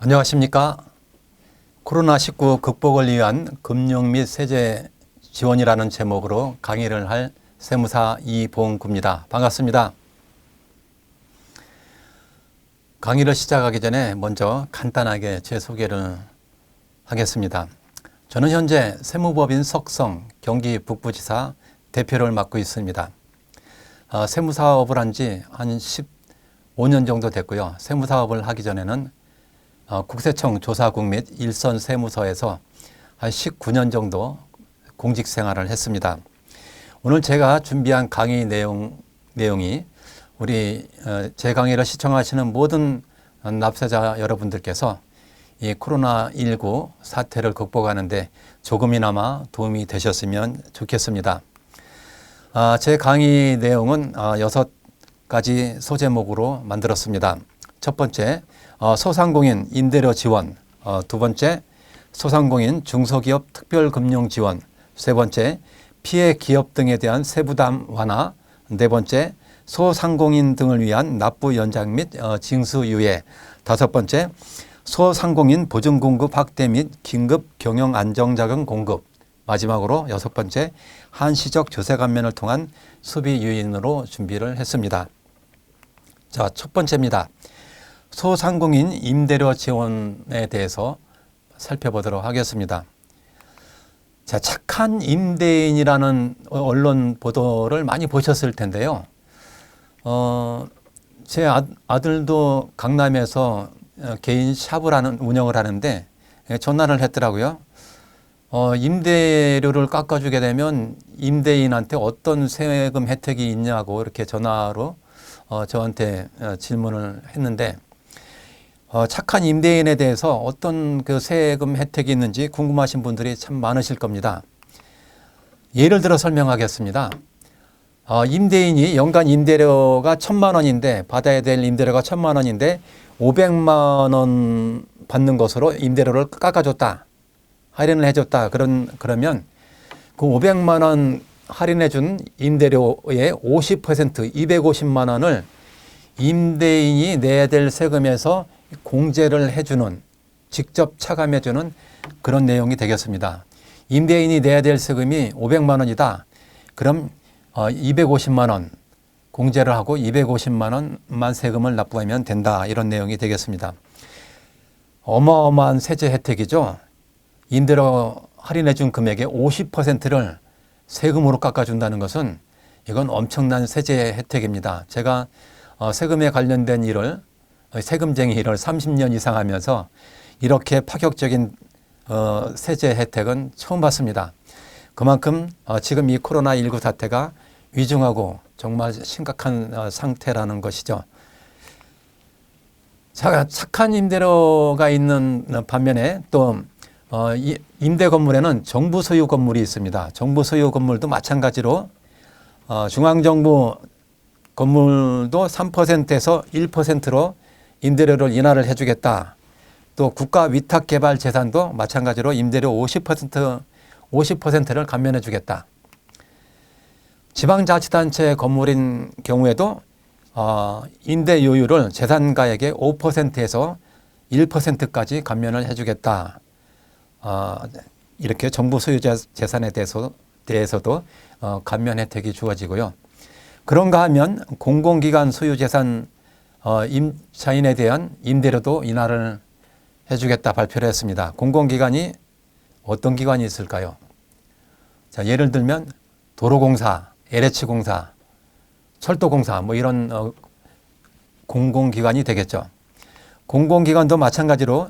안녕하십니까. 코로나19 극복을 위한 금융 및 세제 지원이라는 제목으로 강의를 할 세무사 이봉구입니다. 반갑습니다. 강의를 시작하기 전에 먼저 간단하게 제 소개를 하겠습니다. 저는 현재 세무법인 석성 경기 북부지사 대표를 맡고 있습니다. 세무사업을 한 지 한 15년 정도 됐고요. 세무사업을 하기 전에는 국세청 조사국 및 일선 세무서에서 한 19년 정도 공직 생활을 했습니다. 오늘 제가 준비한 강의 내용이 우리 제 강의를 시청하시는 모든 납세자 여러분들께서 이 코로나19 사태를 극복하는데 조금이나마 도움이 되셨으면 좋겠습니다. 제 강의 내용은 6가지 소제목으로 만들었습니다. 첫 번째, 소상공인 임대료 지원. 두 번째, 소상공인 중소기업 특별금융 지원. 세 번째, 피해 기업 등에 대한 세부담 완화. 네 번째, 소상공인 등을 위한 납부 연장 및 징수 유예. 다섯 번째, 소상공인 보증 공급 확대 및 긴급 경영 안정자금 공급. 마지막으로 여섯 번째, 한시적 조세 감면을 통한 수비 유인으로 준비를 했습니다. 자, 첫 번째입니다. 소상공인 임대료 지원에 대해서 살펴보도록 하겠습니다. 자, 착한 임대인이라는 언론 보도를 많이 보셨을 텐데요. 제 아들도 강남에서 개인 샵을 운영을 하는데 전화를 했더라고요. 임대료를 깎아주게 되면 임대인한테 어떤 세금 혜택이 있냐고 이렇게 전화로 저한테 질문을 했는데 착한 임대인에 대해서 어떤 그 세금 혜택이 있는지 궁금하신 분들이 참 많으실 겁니다. 예를 들어 설명하겠습니다. 임대인이 연간 임대료가 1,000만 원인데 받아야 될 임대료가 1,000만 원인데 500만 원 받는 것으로 임대료를 깎아줬다. 할인을 해줬다. 그러면 그 500만 원 할인해 준 임대료의 50% 250만 원을 임대인이 내야 될 세금에서 공제를 해주는, 직접 차감해주는 그런 내용이 되겠습니다. 임대인이 내야 될 세금이 500만 원이다. 그럼 250만 원 공제를 하고 250만 원만 세금을 납부하면 된다. 이런 내용이 되겠습니다. 어마어마한 세제 혜택이죠. 임대료 할인해 준 금액의 50%를 세금으로 깎아준다는 것은 이건 엄청난 세제 혜택입니다. 제가 세금에 관련된 일을, 세금쟁이 일을 30년 이상 하면서 이렇게 파격적인 세제 혜택은 처음 봤습니다. 그만큼 지금 이 코로나19 사태가 위중하고 정말 심각한 상태라는 것이죠. 착한 임대료가 있는 반면에 또 임대 건물에는 정부 소유 건물이 있습니다. 정부 소유 건물도 마찬가지로 중앙정부 건물도 3%에서 1%로 임대료를 인하를 해주겠다. 또 국가 위탁 개발 재산도 마찬가지로 임대료 50%를 감면해 주겠다. 지방자치단체 건물인 경우에도 임대료율을 재산가액의 5%에서 1%까지 감면을 해주겠다. 이렇게 정부 소유 재산에 대해서도 감면 혜택이 주어지고요. 그런가 하면 공공기관 소유 재산 임차인에 대한 임대료도 인하를 해주겠다 발표를 했습니다. 공공기관이 어떤 기관이 있을까요? 자, 예를 들면 도로공사, LH공사, 철도공사 뭐 이런 공공기관이 되겠죠. 공공기관도 마찬가지로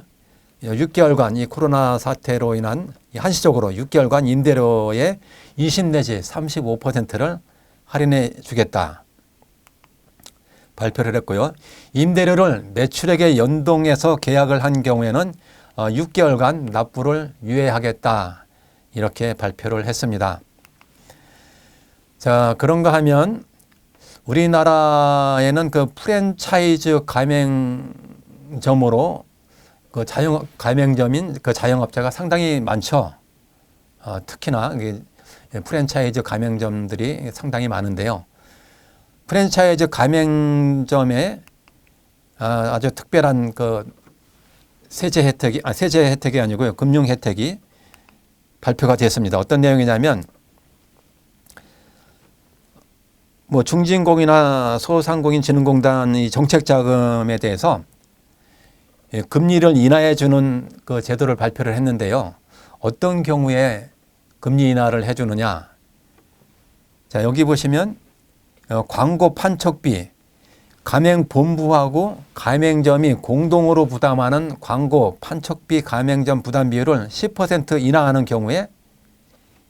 6개월간 이 코로나 사태로 인한 한시적으로 6개월간 임대료의 20 내지 35%를 할인해 주겠다 발표를 했고요. 임대료를 매출액에 연동해서 계약을 한 경우에는 6개월간 납부를 유예하겠다 이렇게 발표를 했습니다. 자, 그런가 하면 우리나라에는 그 프랜차이즈 가맹점으로 그 가맹점인 그 자영업자가 상당히 많죠. 특히나 프랜차이즈 가맹점들이 상당히 많은데요. 프랜차이즈 가맹점에 아주 특별한 그 세제 혜택이 아니고요. 금융 혜택이 발표가 됐습니다. 어떤 내용이냐면 뭐 중진공이나 소상공인진흥공단 이 정책 자금에 대해서 금리를 인하해 주는 그 제도를 발표를 했는데요. 어떤 경우에 금리 인하를 해 주느냐? 자, 여기 보시면 광고 판촉비, 가맹본부하고 가맹점이 공동으로 부담하는 광고 판촉비 가맹점 부담 비율을 10% 인하하는 경우에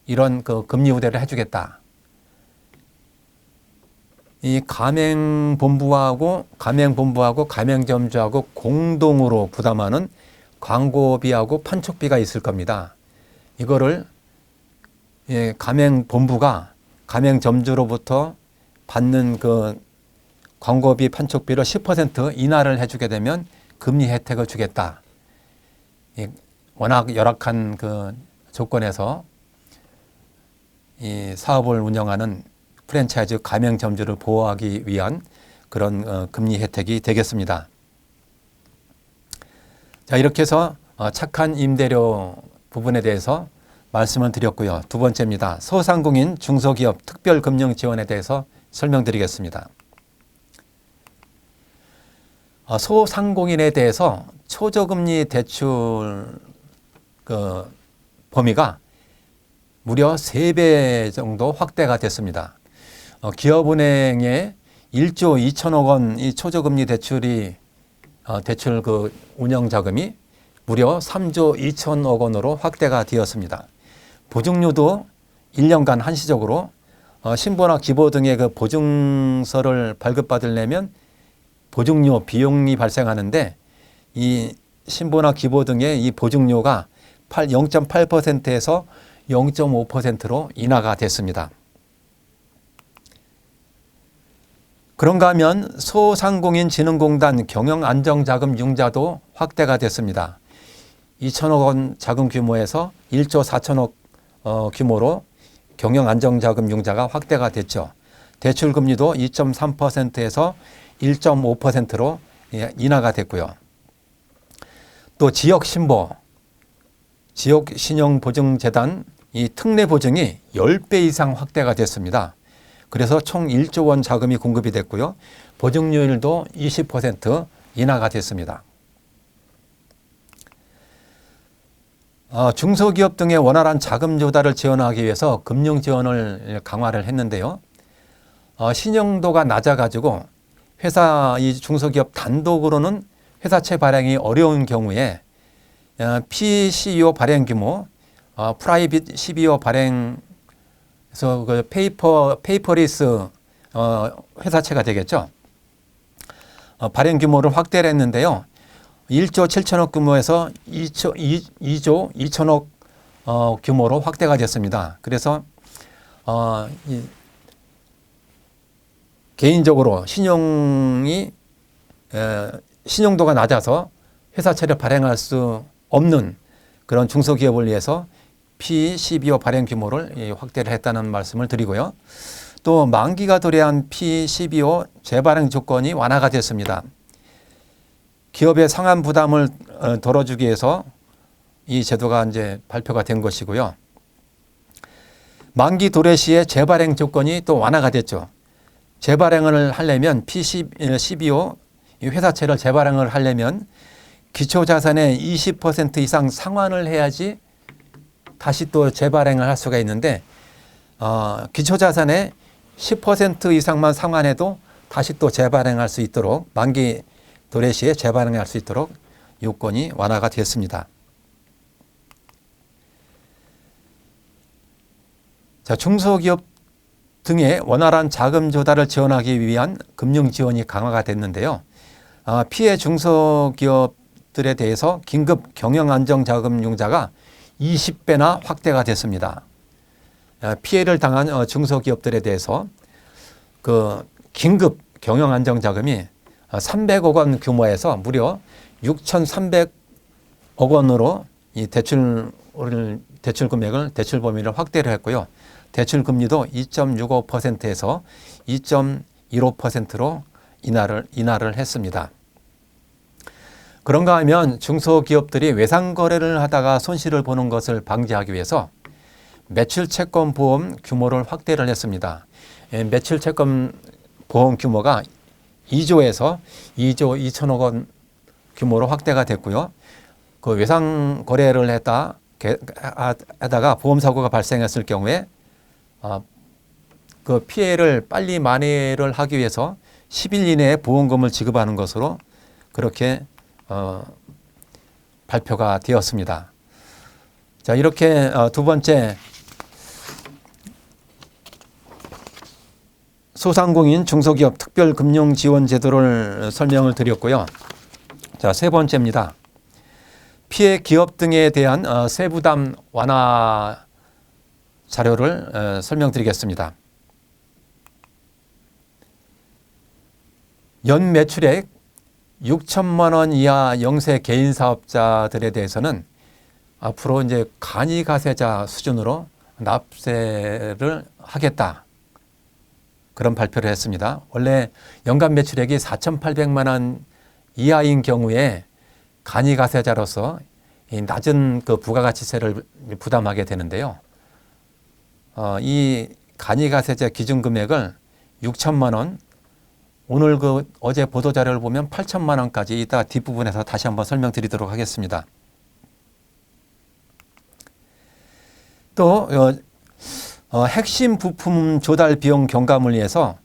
이런 그 금리 우대를 해주겠다. 이 가맹본부하고 가맹점주하고 공동으로 부담하는 광고비하고 판촉비가 있을 겁니다. 이거를 가맹본부가 가맹점주로부터 받는 그 광고비 판촉비를 10% 인하를 해주게 되면 금리 혜택을 주겠다. 워낙 열악한 그 조건에서 이 사업을 운영하는 프랜차이즈 가맹점주를 보호하기 위한 그런 금리 혜택이 되겠습니다. 자, 이렇게 해서 착한 임대료 부분에 대해서 말씀을 드렸고요. 두 번째입니다. 소상공인 중소기업 특별금융 지원에 대해서 설명드리겠습니다. 소상공인에 대해서 초저금리 대출 그 범위가 무려 3배 정도 확대가 됐습니다. 기업은행에 1조 2천억 원 이 초저금리 대출 그 운영 자금이 무려 3조 2천억 원으로 확대가 되었습니다. 보증료도 1년간 한시적으로 신고나 기보 등의 그 보증서를 발급받으려면 보증료 비용이 발생하는데 이 신보나 기보 등의 이 보증료가 0.8%에서 0.5%로 인하가 됐습니다. 그런가 하면 소상공인진흥공단 경영안정자금 융자도 확대가 됐습니다. 2천억 원 자금 규모에서 1조 4천억 규모로 경영안정자금 융자가 확대가 됐죠. 대출금리도 2.3%에서 1.5%로 인하가 됐고요. 또 지역신보, 지역신용보증재단 이 특례보증이 10배 이상 확대가 됐습니다. 그래서 총 1조 원 자금이 공급이 됐고요. 보증료율도 20% 인하가 됐습니다. 중소기업 등의 원활한 자금 조달을 지원하기 위해서 금융 지원을 강화를 했는데요. 신용도가 낮아가지고 회사 이 중소기업 단독으로는 회사채 발행이 어려운 경우에 PCO 발행 규모, 프라이빗 CBO 발행에서 그 페이퍼리스 회사채가 되겠죠. 발행 규모를 확대를 했는데요. 1조 7천억 규모에서 2조 2천억 규모로 확대가 됐습니다. 그래서 개인적으로 신용도가 낮아서 회사채를 발행할 수 없는 그런 중소기업을 위해서 P12O 발행 규모를 확대를 했다는 말씀을 드리고요. 또 만기가 도래한 P12O 재발행 조건이 완화가 됐습니다. 기업의 상한 부담을 덜어주기 위해서 이 제도가 이제 발표가 된 것이고요. 만기 도래 시에 재발행 조건이 또 완화가 됐죠. 재발행을 하려면 P12O 회사채를 재발행을 하려면 기초자산의 20% 이상 상환을 해야지 다시 또 재발행을 할 수가 있는데 기초자산의 10% 이상만 상환해도 다시 또 재발행할 수 있도록 만기 도래 시에 재발행할 수 있도록 요건이 완화가 됐습니다. 자, 중소기업 등의 원활한 자금 조달을 지원하기 위한 금융 지원이 강화가 됐는데요. 피해 중소기업들에 대해서 긴급 경영안정자금 융자가 20배나 확대가 됐습니다. 피해를 당한 중소기업들에 대해서 그 긴급 경영안정자금이 300억 원 규모에서 무려 6,300억 원으로 이 대출 금액을 대출 범위를 확대를 했고요. 대출 금리도 2.65%에서 2.15%로 인하를 했습니다. 그런가 하면 중소기업들이 외상거래를 하다가 손실을 보는 것을 방지하기 위해서 매출채권 보험 규모를 확대를 했습니다. 매출채권 보험 규모가 2조에서 2조 2천억 원 규모로 확대가 됐고요. 그 외상거래를 하다가 보험사고가 발생했을 경우에 그 피해를 빨리 만회를 하기 위해서 10일 이내에 보험금을 지급하는 것으로 그렇게 발표가 되었습니다. 자, 이렇게 두 번째 소상공인 중소기업 특별금융지원제도를 설명을 드렸고요. 자, 세 번째입니다. 피해 기업 등에 대한 세부담 완화 자료를 설명드리겠습니다. 연 매출액 6천만 원 이하 영세 개인 사업자들에 대해서는 앞으로 이제 간이가세자 수준으로 납세를 하겠다. 그런 발표를 했습니다. 원래 연간 매출액이 4,800만 원 이하인 경우에 간이가세자로서 이 낮은 그 부가가치세를 부담하게 되는데요. 이 간이가세자 기준 금액을 6천만 원, 오늘 어제 보도자료를 보면 8천만 원까지 이따 뒷부분에서 다시 한번 설명드리도록 하겠습니다. 또 핵심 부품 조달 비용 경감을 위해서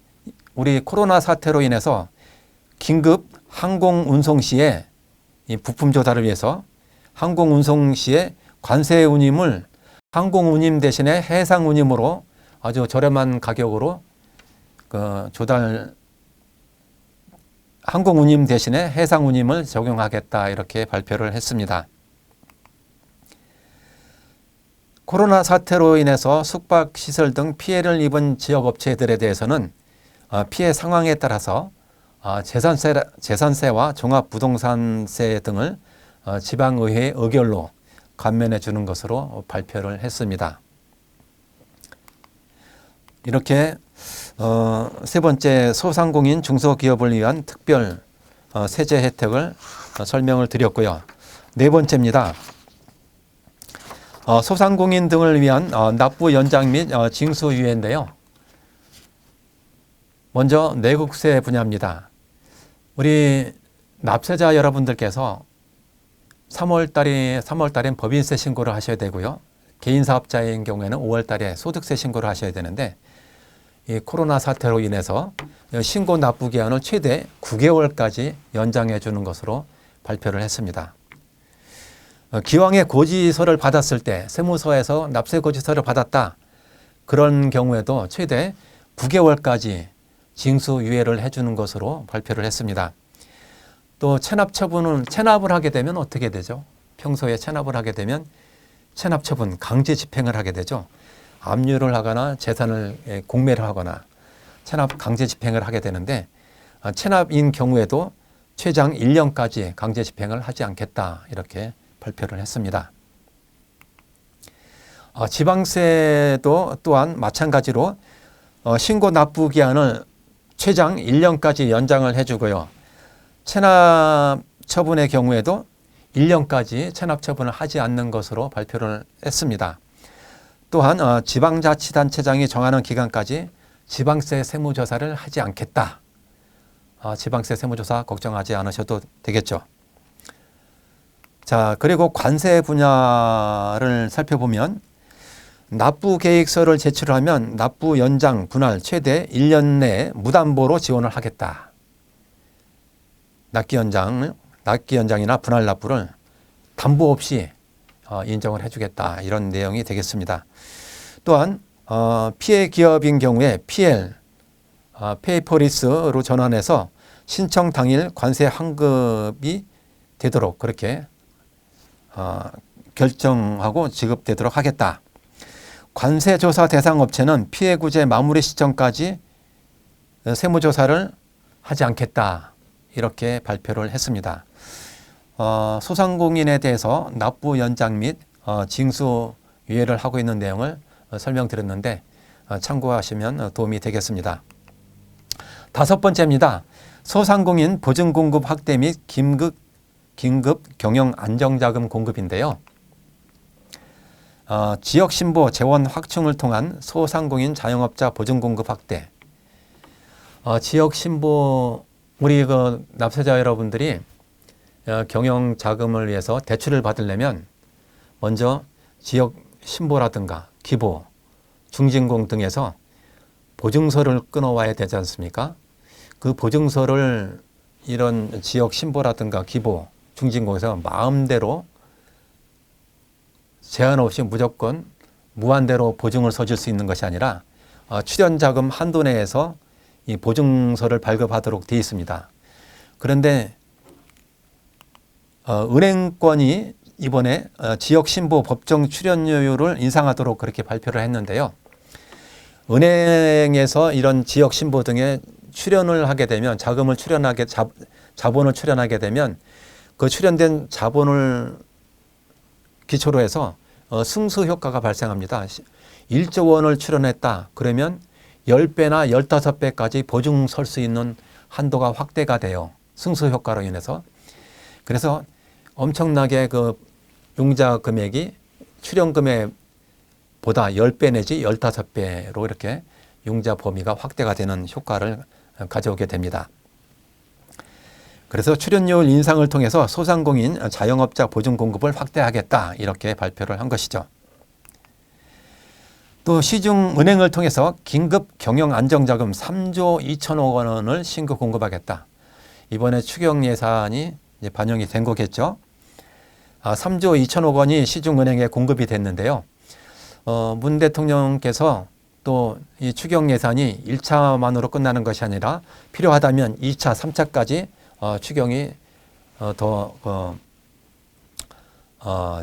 우리 코로나 사태로 인해서 긴급 항공운송 시에 이 부품 조달을 위해서 항공운송 시에 관세 운임을 항공운임 대신에 해상운임으로 아주 저렴한 가격으로 항공운임 대신에 해상운임을 적용하겠다 이렇게 발표를 했습니다. 코로나 사태로 인해서 숙박시설 등 피해를 입은 지역업체들에 대해서는 피해 상황에 따라서 재산세와 종합부동산세 등을 지방의회 의결로 감면해 주는 것으로 발표를 했습니다. 이렇게 세 번째 소상공인 중소기업을 위한 특별 세제 혜택을 설명을 드렸고요. 네 번째입니다. 소상공인 등을 위한 납부 연장 및 징수 유예인데요. 먼저 내국세 분야입니다. 우리 납세자 여러분들께서 3월달엔 법인세 신고를 하셔야 되고요. 개인 사업자인 경우에는 5월달에 소득세 신고를 하셔야 되는데 이 코로나 사태로 인해서 신고 납부 기한을 최대 9개월까지 연장해 주는 것으로 발표를 했습니다. 기왕에 고지서를 받았을 때 세무서에서 납세 고지서를 받았다. 그런 경우에도 최대 9개월까지 징수 유예를 해주는 것으로 발표를 했습니다. 또 체납 처분은 체납을 하게 되면 어떻게 되죠? 평소에 체납을 하게 되면 체납 처분 강제 집행을 하게 되죠. 압류를 하거나 재산을 공매를 하거나 체납 강제 집행을 하게 되는데 체납인 경우에도 최장 1년까지 강제 집행을 하지 않겠다 이렇게 발표를 했습니다. 지방세도 또한 마찬가지로 신고 납부 기한을 최장 1년까지 연장을 해주고요. 체납 처분의 경우에도 1년까지 체납 처분을 하지 않는 것으로 발표를 했습니다. 또한 지방자치단체장이 정하는 기간까지 지방세 세무조사를 하지 않겠다. 지방세 세무조사 걱정하지 않으셔도 되겠죠. 자, 그리고 관세 분야를 살펴보면 납부 계획서를 제출하면 납부 연장, 분할 최대 1년 내에 무담보로 지원을 하겠다. 납기 연장이나 분할 납부를 담보 없이 인정을 해주겠다. 이런 내용이 되겠습니다. 또한 피해 기업인 경우에 PL, 페이퍼리스로 전환해서 신청 당일 관세 환급이 되도록 그렇게 결정하고 지급되도록 하겠다. 관세조사 대상 업체는 피해 구제 마무리 시점까지 세무조사를 하지 않겠다. 이렇게 발표를 했습니다. 소상공인에 대해서 납부 연장 및 징수 유예를 하고 있는 내용을 설명드렸는데 참고하시면 도움이 되겠습니다. 다섯 번째입니다. 소상공인 보증공급 확대 및 긴급 긴급 경영 안정자금 공급인데요. 지역신보 재원 확충을 통한 소상공인 자영업자 보증 공급 확대. 지역신보 우리 그 납세자 여러분들이 경영 자금을 위해서 대출을 받으려면 먼저 지역신보라든가 기보, 중진공 등에서 보증서를 끊어와야 되지 않습니까? 그 보증서를 이런 지역신보라든가 기보, 중진공에서 마음대로 제한 없이 무조건 무한대로 보증을 서줄 수 있는 것이 아니라 출연자금 한도 내에서 이 보증서를 발급하도록 되어 있습니다. 그런데 은행권이 이번에 지역신보 법정 출연료율을 인상하도록 그렇게 발표를 했는데요. 은행에서 이런 지역신보 등에 출연을 하게 되면 자본을 출연하게 되면 그 출연된 자본을 기초로 해서 승수 효과가 발생합니다. 1조 원을 출연했다. 그러면 10배나 15배까지 보증 설 수 있는 한도가 확대가 돼요. 승수 효과로 인해서. 그래서 엄청나게 그 융자 금액이 출연 금액보다 10배 내지 15배로 이렇게 융자 범위가 확대가 되는 효과를 가져오게 됩니다. 그래서 출연료율 인상을 통해서 소상공인 자영업자 보증 공급을 확대하겠다 이렇게 발표를 한 것이죠. 또 시중은행을 통해서 긴급 경영 안정자금 3조 2천억 원을 신규 공급하겠다. 이번에 추경 예산이 이제 반영이 된 거겠죠. 3조 2천억 원이 시중은행에 공급이 됐는데요. 문 대통령께서 또 이 추경 예산이 1차만으로 끝나는 것이 아니라 필요하다면 2차, 3차까지 추경이 더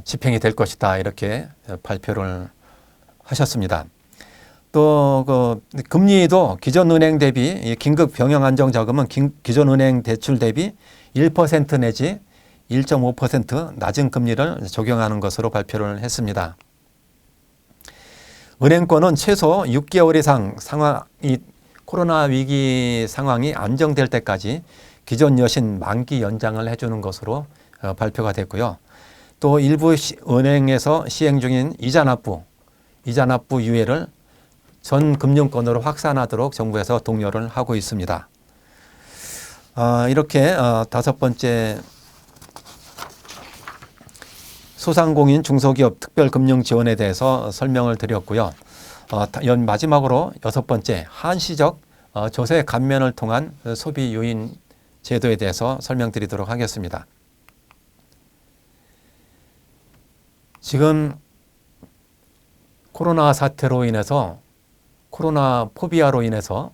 집행이 될 것이다 이렇게 발표를 하셨습니다. 또 그 금리도 기존은행 대비 긴급 경영 안정 자금은 기존은행 대출 대비 1% 내지 1.5% 낮은 금리를 적용하는 것으로 발표를 했습니다. 은행권은 최소 6개월 이상 이 코로나 위기 상황이 안정될 때까지 기존 여신 만기 연장을 해주는 것으로 발표가 됐고요. 또 일부 은행에서 시행 중인 이자 납부 유예를 전 금융권으로 확산하도록 정부에서 독려를 하고 있습니다. 이렇게 다섯 번째 소상공인 중소기업 특별금융 지원에 대해서 설명을 드렸고요. 마지막으로 여섯 번째 한시적 조세 감면을 통한 소비 요인 제도에 대해서 설명드리도록 하겠습니다. 지금 코로나 사태로 인해서 코로나 포비아로 인해서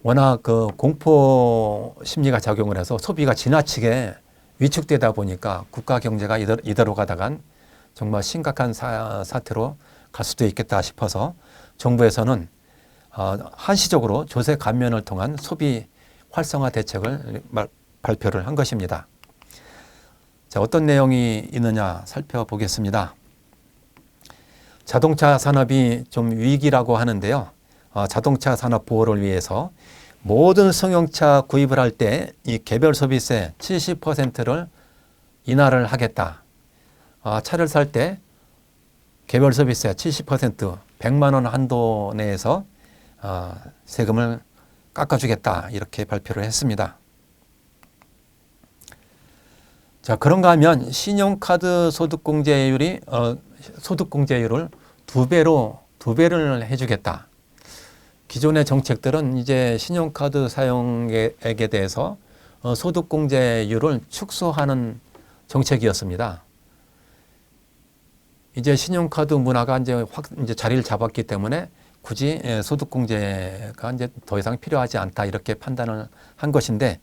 워낙 그 공포 심리가 작용을 해서 소비가 지나치게 위축되다 보니까 국가 경제가 이대로 가다간 정말 심각한 사태로 갈 수도 있겠다 싶어서 정부에서는 한시적으로 조세 감면을 통한 소비 활성화 대책을 발표를 한 것입니다. 자, 어떤 내용이 있느냐 살펴보겠습니다. 자동차 산업이 좀 위기라고 하는데요. 자동차 산업 보호를 위해서 모든 승용차 구입을 할 때 이 개별 소비세 70%를 인하를 하겠다. 차를 살 때 개별 소비세 70% 100만 원 한도 내에서 세금을 깎아주겠다 이렇게 발표를 했습니다. 자, 그런가 하면 신용카드 소득공제율을 2배를 해주겠다. 기존의 정책들은 이제 신용카드 사용액에 대해서 소득공제율을 축소하는 정책이었습니다. 이제 신용카드 문화가 이제 자리를 잡았기 때문에 굳이 소득공제가 이제 더 이상 필요하지 않다 이렇게 판단을 한 것인데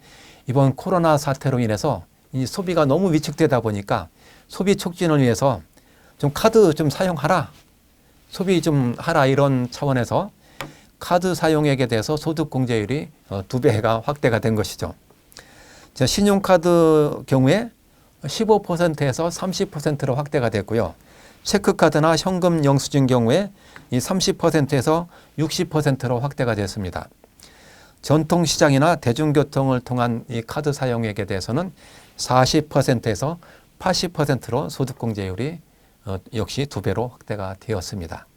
이번 코로나 사태로 인해서 이 소비가 너무 위축되다 보니까 소비 촉진을 위해서 좀 카드 좀 사용하라, 소비 좀 하라 이런 차원에서 카드 사용액에 대해서 소득공제율이 2배가 확대가 된 것이죠. 자, 신용카드 경우에 15%에서 30%로 확대가 됐고요. 체크카드나 현금 영수증 경우에 이 30%에서 60%로 확대가 됐습니다. 전통시장이나 대중교통을 통한 이 카드 사용액에 대해서는 40%에서 80%로 소득공제율이 역시 2배로 확대가 되었습니다.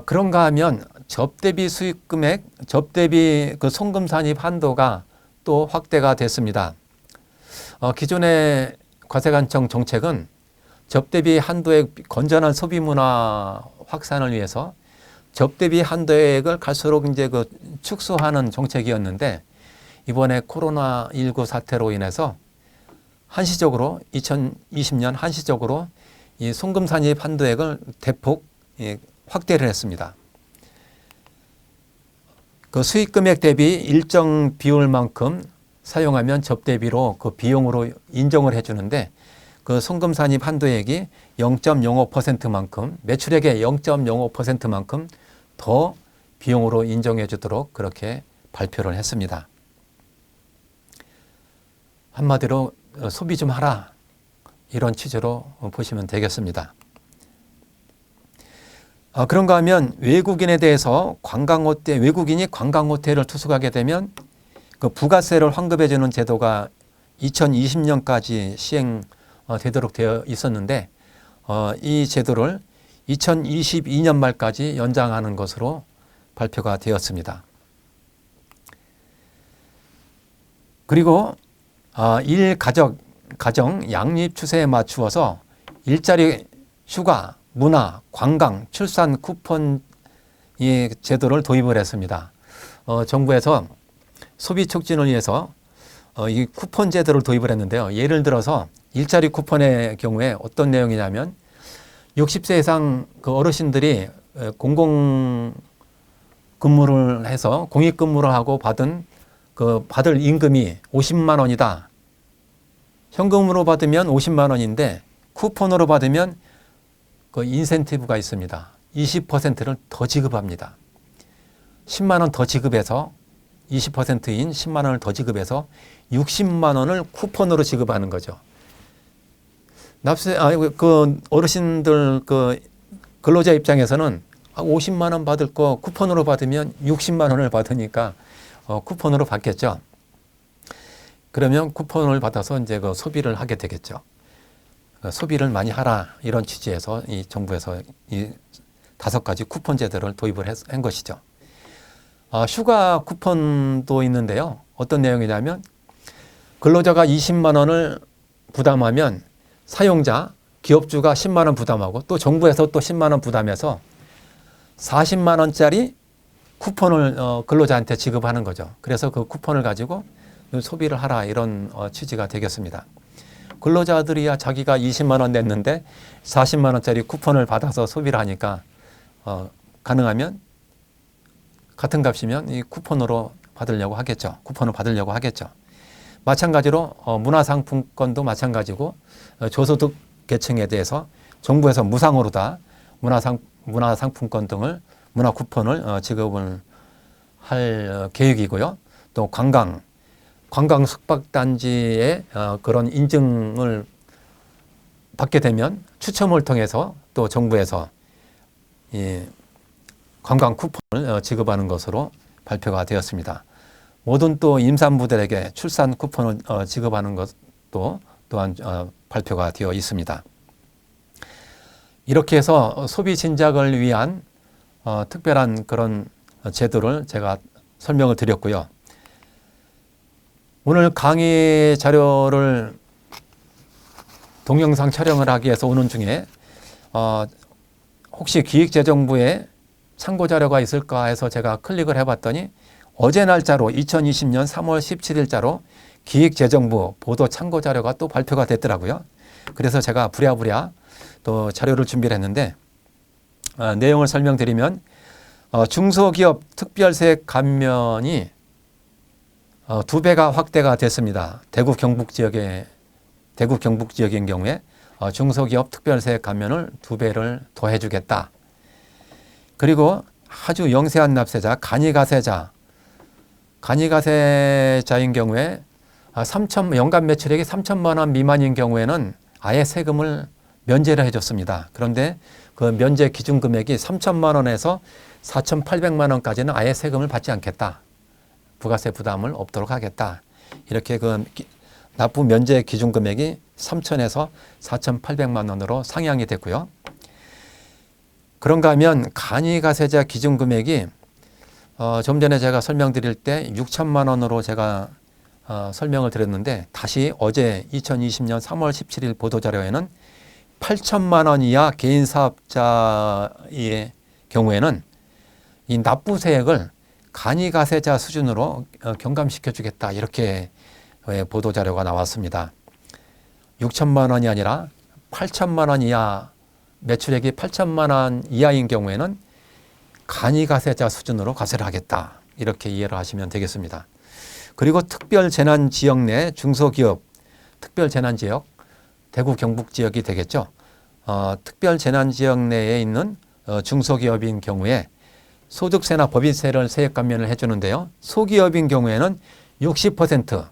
그런가 하면 접대비 수익 금액, 접대비 그 송금 산입 한도가 또 확대가 됐습니다. 기존의 과세관청 정책은 접대비 한도액 건전한 소비 문화 확산을 위해서 접대비 한도액을 갈수록 이제 그 축소하는 정책이었는데, 이번에 코로나19 사태로 인해서 한시적으로 2020년 한시적으로 이 송금 산입 한도액을 대폭 확대를 했습니다. 그 수익 금액 대비 일정 비율만큼 사용하면 접대비로 그 비용으로 인정을 해주는데, 그 송금 산입 한도액이 0.05%만큼, 매출액의 0.05%만큼 더 비용으로 인정해 주도록 그렇게 발표를 했습니다. 한마디로 소비 좀 하라, 이런 취지로 보시면 되겠습니다. 그런가 하면 외국인에 대해서 외국인이 관광호텔을 투숙하게 되면 그 부가세를 환급해 주는 제도가 2020년까지 시행되도록 되어 있었는데, 이 제도를 2022년 말까지 연장하는 것으로 발표가 되었습니다. 그리고 가정 양립 추세에 맞추어서 일자리, 휴가, 문화, 관광, 출산 쿠폰 이 제도를 도입을 했습니다. 정부에서 소비 촉진을 위해서 이 쿠폰 제도를 도입을 했는데요. 예를 들어서 일자리 쿠폰의 경우에 어떤 내용이냐면, 60세 이상 그 어르신들이 공공 근무를 해서 공익 근무를 하고 받을 임금이 50만 원이다. 현금으로 받으면 50만 원인데 쿠폰으로 받으면 그 인센티브가 있습니다. 20%를 더 지급합니다. 10만 원 더 지급해서 20%인 10만 원을 더 지급해서 60만 원을 쿠폰으로 지급하는 거죠. 그 어르신들 그 근로자 입장에서는 50만 원 받을 거 쿠폰으로 받으면 60만 원을 받으니까 쿠폰으로 받겠죠. 그러면 쿠폰을 받아서 이제 그 소비를 하게 되겠죠. 소비를 많이 하라, 이런 취지에서 이 정부에서 이 5가지 쿠폰 제도를 도입을 한 것이죠. 휴가 쿠폰도 있는데요. 어떤 내용이냐면, 근로자가 20만 원을 부담하면 사용자, 기업주가 10만 원 부담하고 또 정부에서 또 10만 원 부담해서 40만 원짜리 쿠폰을 근로자한테 지급하는 거죠. 그래서 그 쿠폰을 가지고 소비를 하라, 이런 취지가 되겠습니다. 근로자들이야 자기가 20만 원 냈는데 40만 원짜리 쿠폰을 받아서 소비를 하니까 가능하면 같은 값이면 이 쿠폰으로 받으려고 하겠죠. 쿠폰을 받으려고 하겠죠. 마찬가지로 문화상품권도 마찬가지고, 저소득 계층에 대해서 정부에서 무상으로 다 문화상품권 등을, 문화쿠폰을 지급을 할 계획이고요. 또 관광 숙박단지의 그런 인증을 받게 되면 추첨을 통해서 또 정부에서 이 관광 쿠폰을 지급하는 것으로 발표가 되었습니다. 모든 또 임산부들에게 출산 쿠폰을 지급하는 것도 또한 발표가 되어 있습니다. 이렇게 해서 소비 진작을 위한 특별한 그런 제도를 제가 설명을 드렸고요. 오늘 강의 자료를 동영상 촬영을 하기 위해서 오는 중에 혹시 기획재정부에 참고 자료가 있을까 해서 제가 클릭을 해봤더니, 어제 날짜로 2020년 3월 17일자로 기획재정부 보도 참고 자료가 또 발표가 됐더라고요. 그래서 제가 부랴부랴 또 자료를 준비를 했는데, 내용을 설명드리면, 중소기업 특별세 감면이 2배가 확대가 됐습니다. 대구 경북 지역인 경우에 중소기업 특별세 감면을 2배를 더해주겠다. 그리고 아주 영세한 납세자, 간이가세자인 경우에 연간 매출액이 3천만 원 미만인 경우에는 아예 세금을 면제를 해줬습니다. 그런데 그 면제 기준 금액이 3천만 원에서 4,800만 원까지는 아예 세금을 받지 않겠다. 부가세 부담을 없도록 하겠다. 이렇게 그 납부 면제 기준 금액이 3,000에서 4,800만 원으로 상향이 됐고요. 그런가 하면 간이가세자 기준 금액이 좀 전에 제가 설명드릴 때 6천만 원으로 제가 설명을 드렸는데, 다시 어제 2020년 3월 17일 보도자료에는 8천만 원 이하 개인 사업자의 경우에는 이 납부세액을 간이가세자 수준으로 경감시켜 주겠다, 이렇게 보도자료가 나왔습니다. 6천만 원이 아니라 8천만 원 이하, 매출액이 8천만 원 이하인 경우에는 간이가세자 수준으로 과세를 하겠다, 이렇게 이해를 하시면 되겠습니다. 그리고 특별재난지역 내 중소기업, 특별재난지역, 대구 경북 지역이 되겠죠. 특별재난지역 내에 있는 중소기업인 경우에 소득세나 법인세를 세액 감면을 해주는데요. 소기업인 경우에는 60%,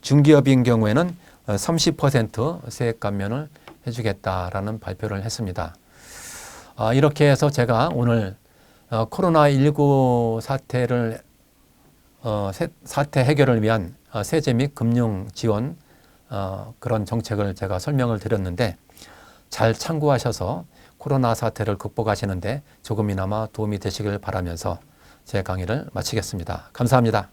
중기업인 경우에는 30% 세액 감면을 해주겠다라는 발표를 했습니다. 이렇게 해서 제가 오늘 코로나19 사태 해결을 위한 세제 및 금융 지원 그런 정책을 제가 설명을 드렸는데, 잘 참고하셔서 코로나 사태를 극복하시는데 조금이나마 도움이 되시길 바라면서 제 강의를 마치겠습니다. 감사합니다.